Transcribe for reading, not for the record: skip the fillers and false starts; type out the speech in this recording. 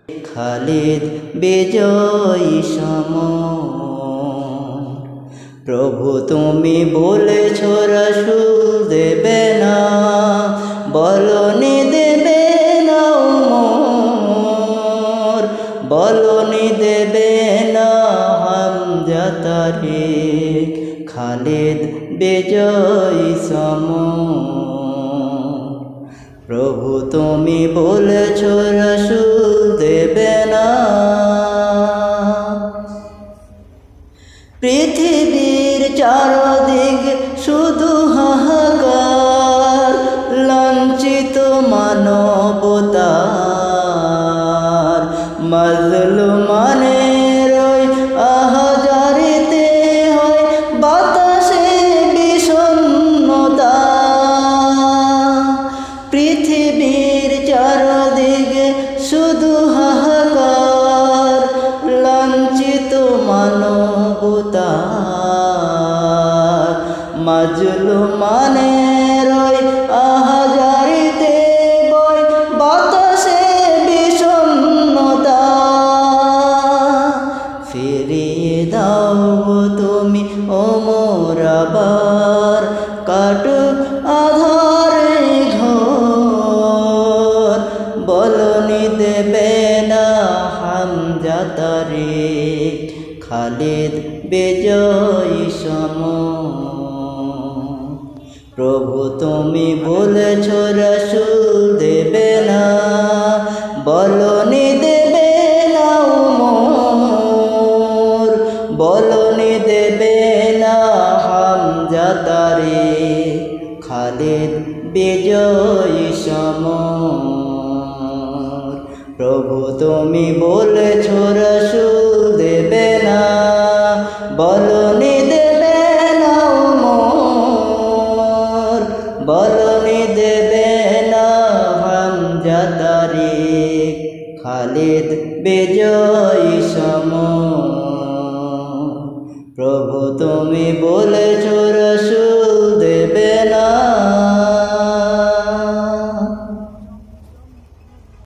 খালিদ বিজয়ী সম। প্রভু তুমি বলেছ রাসূল দেবে না, বলনি দেবে না উমর, বলনি দেবে না হামজা তারিক, খালিদ বিজয়ী সম। প্রভু তুমি বলেছ রাসূল দেবে না। পৃথিবীর চারদিক শুধু হাহাকার, লাঞ্ছিত মানবতার, মাজলুমানের ওই আহাজারিতে হয় বাতাসে বিষণ্ণতা। পৃথিবীর চারদিকে শুধু হাহাকার, লাঞ্ছিত মানবতার, মাজলুমানের ওই আহাজারিতে বয় বাতাসে বিষণ্ণতা। ফিরিয়ে দাও তুমি ওমর আবার, কাটুক আধারে ঘোর, বলনি দেবে না হামজা তারিক, খালিদ বিজয়ী সম। প্রভু তুমি বলেছ রাসূল দেবে না, বলনি দেবে না উমর, বলনি দেবে না হামজা তারিক, খালিদ বিজয়ী সম। প্রভু তুমি বলেছ রাসূল দেবে না, বলনি দেবে না উমর, বলনি দেবে না হামজা তারিক, খালিদ বিজয়ী সম। প্রভু তুমি বলেছ রাসূল